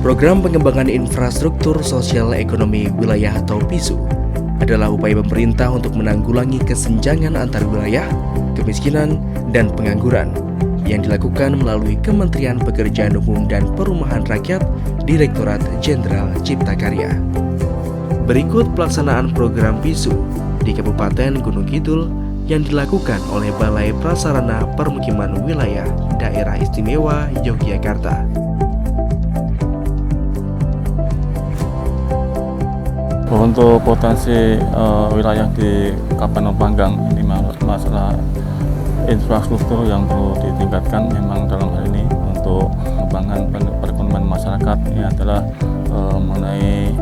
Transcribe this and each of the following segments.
Program Pengembangan Infrastruktur Sosial Ekonomi Wilayah atau PISU adalah upaya pemerintah untuk menanggulangi kesenjangan antar wilayah, kemiskinan, dan pengangguran yang dilakukan melalui Kementerian Pekerjaan Umum dan Perumahan Rakyat, Direktorat Jenderal Cipta Karya. Berikut pelaksanaan program PISU di Kabupaten Gunung Kidul yang dilakukan oleh Balai Prasarana Permukiman Wilayah Daerah Istimewa Yogyakarta. Untuk potensi wilayah di Kabupaten Panggang ini masalah infrastruktur yang perlu ditingkatkan. Memang dalam hal ini untuk pengembangan perekonomian masyarakat ini adalah mengenai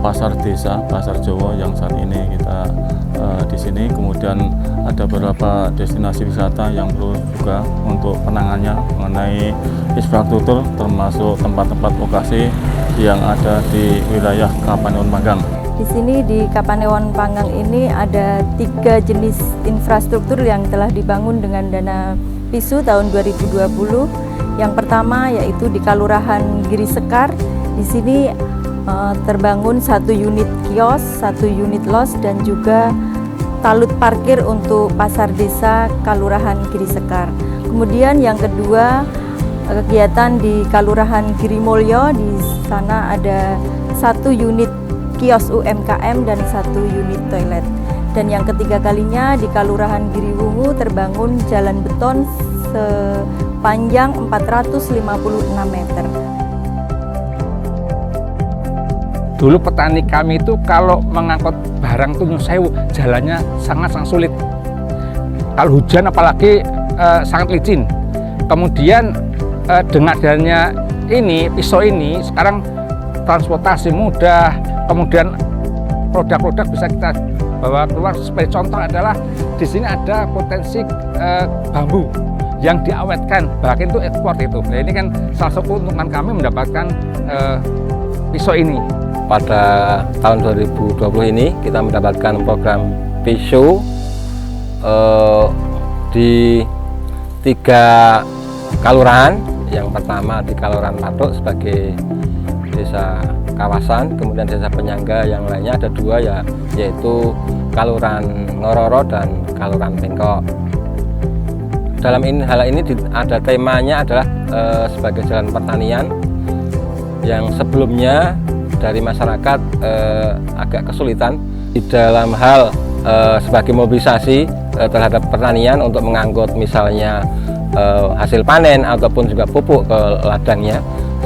pasar desa, pasar Jawa yang saat ini kita di sini. Kemudian ada beberapa destinasi wisata yang perlu juga untuk penanganannya mengenai infrastruktur, termasuk tempat-tempat lokasi yang ada di wilayah Kapanewon Panggang. Di sini di Kapanewon Panggang ini ada 3 jenis infrastruktur yang telah dibangun dengan dana PISU tahun 2020. Yang pertama yaitu di Kelurahan Giri Sekar. Di sini terbangun 1 unit kios, 1 unit los, dan juga talut parkir untuk pasar desa Kelurahan Giri Sekar. Kemudian yang kedua, kegiatan di Kelurahan Girimulyo. Di sana ada 1 unit kios UMKM dan 1 unit toilet. Dan yang ketiga kalinya di Kelurahan Giriwungu terbangun jalan beton sepanjang 456 meter. Dulu petani kami itu kalau mengangkut barang itu Nyun Sewu, jalannya sangat sulit. Kalau hujan apalagi sangat licin. Kemudian dengan adanya ini, pisau ini, sekarang transportasi mudah, kemudian produk-produk bisa kita bawa keluar. Sebagai contoh adalah di sini ada potensi bambu yang diawetkan, bahkan itu ekspor itu. Nah, ini kan salah satu keuntungan kami mendapatkan pisau ini. Pada tahun 2020 ini kita mendapatkan program PISU di 3 kelurahan. Yang pertama di Kelurahan Patuk sebagai desa kawasan, kemudian desa penyangga yang lainnya ada 2 yaitu Kelurahan Ngororo dan Kelurahan Pengkok. Dalam hal ini ada temanya adalah sebagai jalan pertanian yang sebelumnya dari masyarakat agak kesulitan di dalam hal sebagai mobilisasi terhadap pertanian untuk mengangkut misalnya hasil panen ataupun juga pupuk ke ladangnya,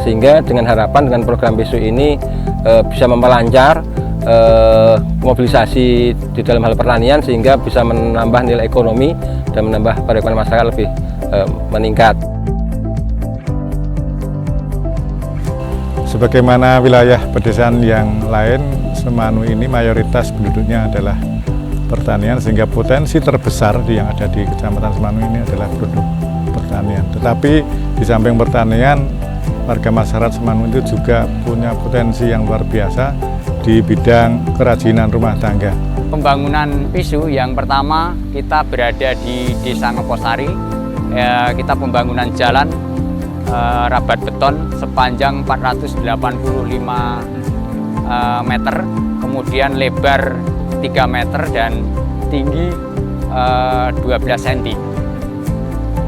sehingga dengan harapan dengan program PISU ini bisa memperlancar mobilisasi di dalam hal pertanian sehingga bisa menambah nilai ekonomi dan menambah perekonomian masyarakat lebih meningkat. Sebagaimana wilayah pedesaan yang lain, Semanu ini mayoritas penduduknya adalah pertanian, sehingga potensi terbesar yang ada di Kecamatan Semanu ini adalah produk pertanian. Tetapi di samping pertanian, warga masyarakat Semanu itu juga punya potensi yang luar biasa di bidang kerajinan rumah tangga. Pembangunan PISU yang pertama kita berada di Desa Ngeposari. Kita pembangunan jalan rabat beton sepanjang 485 meter, kemudian lebar 3 meter dan tinggi 12 cm.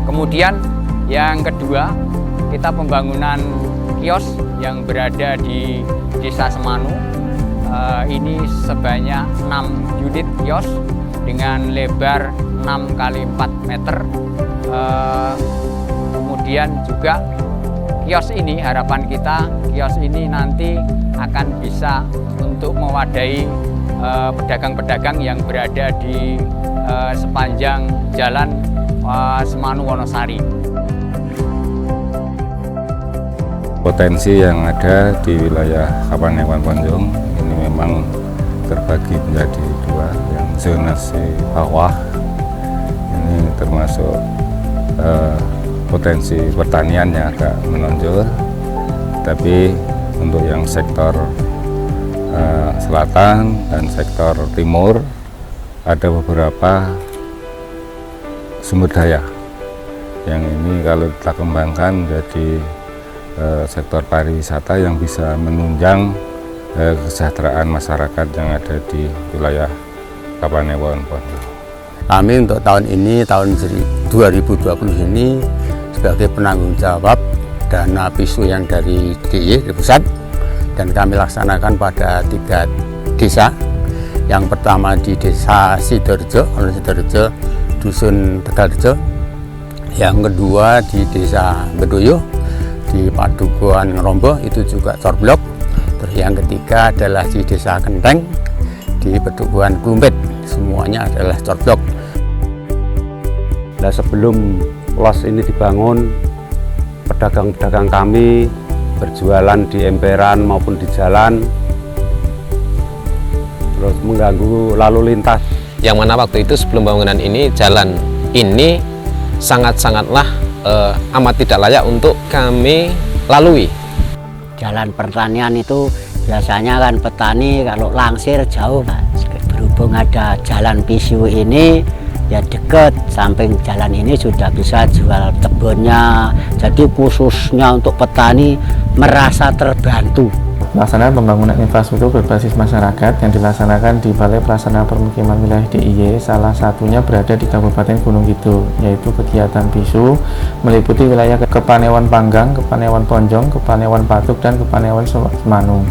Kemudian yang kedua, kita pembangunan kios yang berada di Desa Semanu. Ini sebanyak 6 unit kios dengan lebar 6 x 4 meter. Kemudian juga kios ini, harapan kita kios ini nanti akan bisa untuk mewadahi pedagang-pedagang yang berada di sepanjang jalan Semanu Wonosari. Potensi yang ada di wilayah Kapanewon Panggang ini memang terbagi menjadi 2. Yang zonasi bawah ini termasuk potensi pertanian yang agak menonjol, tapi untuk yang sektor selatan dan sektor timur ada beberapa sumber daya yang ini kalau kita kembangkan jadi sektor pariwisata yang bisa menunjang kesejahteraan masyarakat yang ada di wilayah Kapanewon. Kami untuk tahun ini, tahun 2020 ini sebagai penanggung jawab dana PISU yang dari DIY di pusat, dan kami laksanakan pada 3 desa. Yang pertama di Desa Sidorejo, Dusun Tegalrejo. Yang kedua di Desa Bedoyo, di Padukuhan Rombo, itu juga corblok. Terus yang ketiga adalah di Desa Kenteng, di Padukuhan Klumpit, semuanya adalah corblok. Nah, sebelum los ini dibangun, pedagang-pedagang kami berjualan di emperan maupun di jalan, terus mengganggu lalu lintas. Yang mana waktu itu sebelum bangunan ini, jalan ini sangat-sangatlah amat tidak layak untuk kami lalui. Jalan pertanian itu biasanya kan petani kalau langsir jauh, berhubung ada jalan PISU ini ya dekat, samping jalan ini sudah bisa jual kebunnya, jadi khususnya untuk petani merasa terbantu. Pelaksanaan pembangunan infrastruktur berbasis masyarakat yang dilaksanakan di Balai Pelaksana Permukiman Wilayah DIY, salah satunya berada di Kabupaten Gunung Kidul, yaitu kegiatan PISU meliputi wilayah Kapanewon Panggang, Kapanewon Ponjong, Kapanewon Patuk, dan Kapanewon Semanu.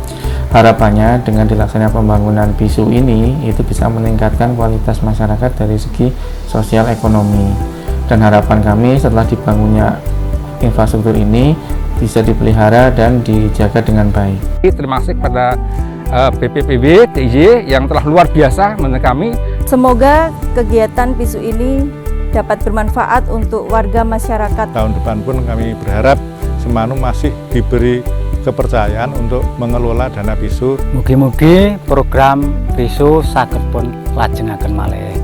Harapannya dengan dilaksanakan pembangunan PISU ini itu bisa meningkatkan kualitas masyarakat dari segi sosial ekonomi. Dan harapan kami setelah dibangunnya infrastruktur ini bisa dipelihara dan dijaga dengan baik. Terima kasih kepada BPPB DIY yang telah luar biasa menurut kami. Semoga kegiatan PISU ini dapat bermanfaat untuk warga masyarakat. Tahun depan pun kami berharap Semanu masih diberi kepercayaan untuk mengelola dana PISU. Mugi-mugi program PISU saged pun lajengaken malih.